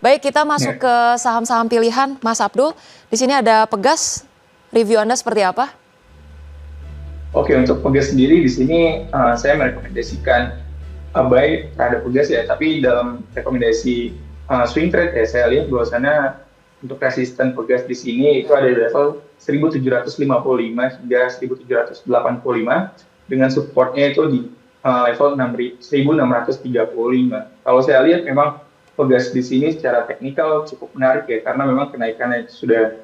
Baik, kita masuk Ya. ke saham-saham pilihan, Mas Abdul. Di sini ada Pegas. Review Anda seperti apa? Oke, untuk Pegas sendiri di sini saya merekomendasikan buy terhadap Pegas ya, tapi dalam rekomendasi swing trade ya, saya lihat bahwasannya untuk resisten Pegas di sini itu ada di level 1755 hingga 1785 dengan supportnya itu di level 1635. Kalau saya lihat memang Pegas di sini secara teknikal cukup menarik ya, karena memang kenaikannya sudah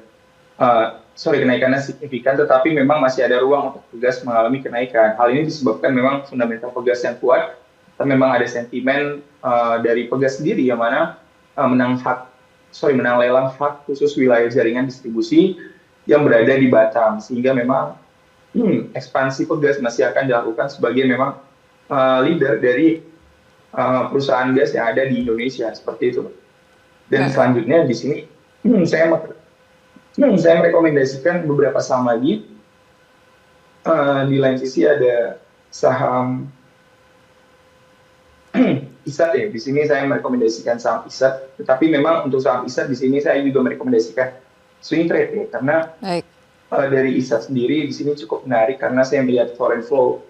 kenaikannya signifikan, tetapi memang masih ada ruang untuk Pegas mengalami kenaikan. Hal ini disebabkan memang fundamental Pegas yang kuat, dan memang ada sentimen dari Pegas sendiri yang mana menang lelang hak khusus wilayah jaringan distribusi yang berada di Batam, sehingga memang ekspansi Pegas masih akan dilakukan sebagai memang leader dari perusahaan gas yang ada di Indonesia seperti itu. Dan Baik. selanjutnya di sini saya merekomendasikan beberapa saham lagi. Di lain sisi ada saham ISAT ya. Di sini saya merekomendasikan saham ISAT. Tetapi memang untuk saham ISAT di sini saya juga merekomendasikan swing trade ya. Karena Baik. dari ISAT sendiri di sini cukup menarik karena saya melihat foreign flow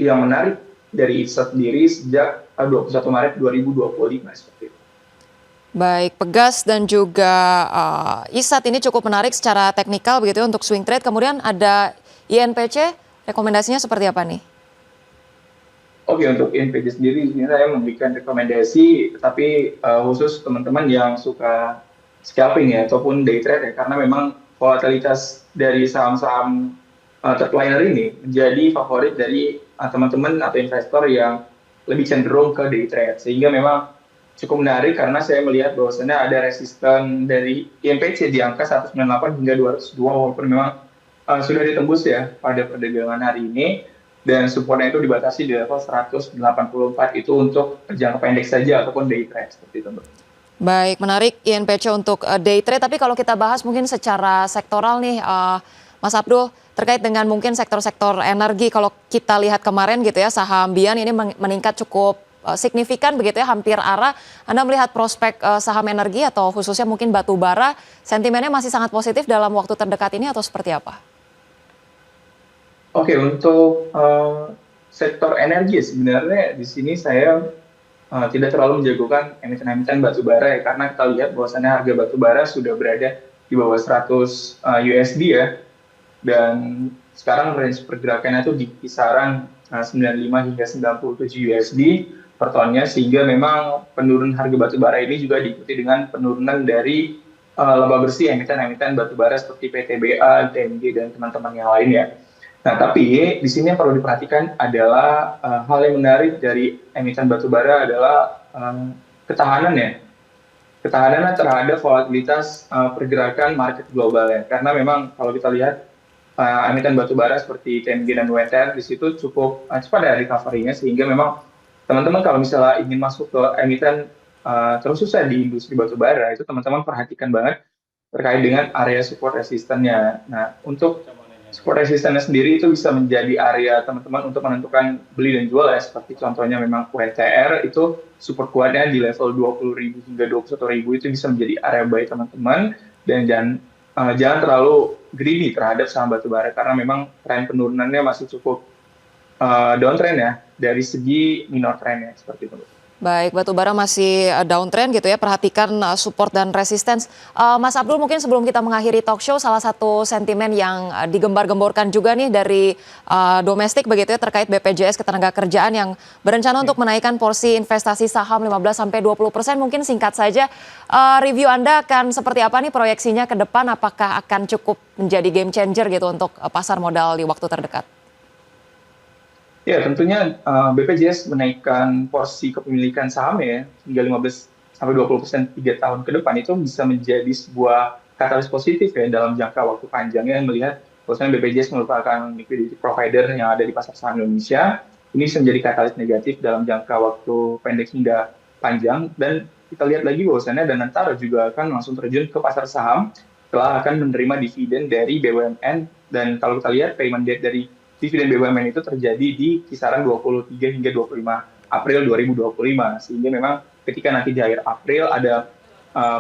yang menarik dari ISAT sendiri sejak 21 Maret 2025 seperti itu. Baik, Pegas dan juga ISAT ini cukup menarik secara teknikal begitu ya untuk swing trade. Kemudian ada INPC, rekomendasinya seperti apa nih? Oke, untuk INPC sendiri ini saya memberikan rekomendasi, tapi khusus teman-teman yang suka scalping ya ataupun day trade ya, karena memang volatilitas dari saham-saham third liner ini menjadi favorit dari teman-teman atau investor yang lebih cenderung ke day trade, sehingga memang cukup menarik karena saya melihat bahwasannya ada resisten dari INPC di angka 198 hingga 202, walaupun memang sudah ditembus ya pada perdagangan hari ini, dan supportnya itu dibatasi di level 184 itu untuk jangka pendek saja ataupun day trade seperti itu. Baik, menarik INPC untuk day trade. Tapi kalau kita bahas mungkin secara sektoral nih, Mas Abdul, terkait dengan mungkin sektor-sektor energi. Kalau kita lihat kemarin gitu ya, saham Bian ini meningkat cukup signifikan begitu ya, hampir arah. Anda melihat prospek saham energi atau khususnya mungkin batu bara, sentimennya masih sangat positif dalam waktu terdekat ini atau seperti apa? Oke, untuk sektor energi sebenarnya di sini saya tidak terlalu menjagokan emiten-emiten batu bara ya, karena kita lihat bahwasannya harga batu bara sudah berada di bawah 100 USD ya, dan sekarang range pergerakannya itu di kisaran 95 hingga 97 USD per tonnya, sehingga memang penurunan harga batu bara ini juga diikuti dengan penurunan dari laba bersih emiten-emiten batu bara seperti PTBA, TMG, dan teman-teman yang lainnya. Nah, tapi di sini yang perlu diperhatikan adalah hal yang menarik dari emiten batubara adalah ketahanannya. Ketahanannya terhadap volatilitas pergerakan market global ya. Karena memang kalau kita lihat emiten batubara seperti TMG dan WTR di situ cukup cepat ada recovery-nya, sehingga memang teman-teman kalau misalnya ingin masuk ke emiten terkhususnya di industri batubara, itu teman-teman perhatikan banget terkait dengan area support resistannya. Nah, untuk support resistannya sendiri itu bisa menjadi area teman-teman untuk menentukan beli dan jual ya, seperti contohnya memang WTR itu support kuatnya di level 20.000 hingga 21.000, itu bisa menjadi area buy teman-teman, dan jangan terlalu greedy terhadap saham batubara karena memang tren penurunannya masih cukup downtrend ya dari segi minor trend ya seperti itu. Baik, batubara masih downtrend gitu ya, perhatikan support dan resistance. Mas Abdul, mungkin sebelum kita mengakhiri talk show, salah satu sentimen yang digembar-gemborkan juga nih dari domestik begitu ya, terkait BPJS Ketenagakerjaan yang berencana untuk menaikkan porsi investasi saham 15-20%. Mungkin singkat saja, review Anda akan seperti apa nih proyeksinya ke depan, apakah akan cukup menjadi game changer gitu untuk pasar modal di waktu terdekat? Ya, tentunya BPJS menaikkan porsi kepemilikan saham ya hingga 15-20% 3 tahun ke depan itu bisa menjadi sebuah katalis positif ya dalam jangka waktu panjangnya, melihat bahwasanya BPJS merupakan liquidity provider yang ada di pasar saham Indonesia. Ini bisa menjadi katalis negatif dalam jangka waktu pendek hingga panjang, dan kita lihat lagi bahwasanya Danantara juga akan langsung terjun ke pasar saham setelah akan menerima dividen dari BUMN, dan kalau kita lihat payment date dari dividen BUMN itu terjadi di kisaran 23 hingga 25 April 2025, sehingga memang ketika nanti di akhir April ada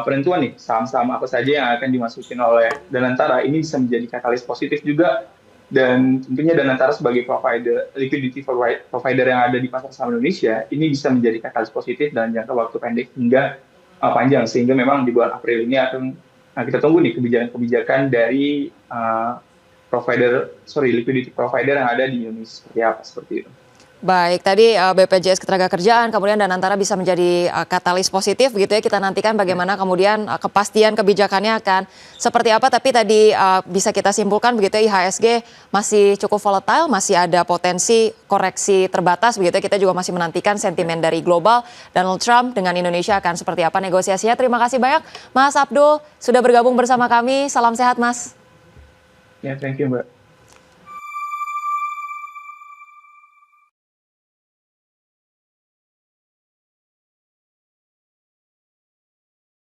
penentuan nih saham-saham apa saja yang akan dimasukin oleh Danantara ini bisa menjadi katalis positif juga, dan tentunya Danantara sebagai provider liquidity provider yang ada di pasar saham Indonesia ini bisa menjadi katalis positif dalam jangka waktu pendek hingga panjang, sehingga memang di bulan April ini akan kita tunggu nih kebijakan-kebijakan dari liquidity provider yang ada di Indonesia seperti apa, seperti itu. Baik, tadi BPJS Ketenagakerjaan kemudian Danantara bisa menjadi katalis positif begitu ya. Kita nantikan bagaimana kemudian kepastian kebijakannya akan seperti apa. Tapi tadi bisa kita simpulkan begitu ya, IHSG masih cukup volatile, masih ada potensi koreksi terbatas begitu ya. Kita juga masih menantikan sentimen dari global, Donald Trump dengan Indonesia akan seperti apa negosiasinya. Terima kasih banyak Mas Abdul sudah bergabung bersama kami. Salam sehat Mas. Ya, thank you Mbak.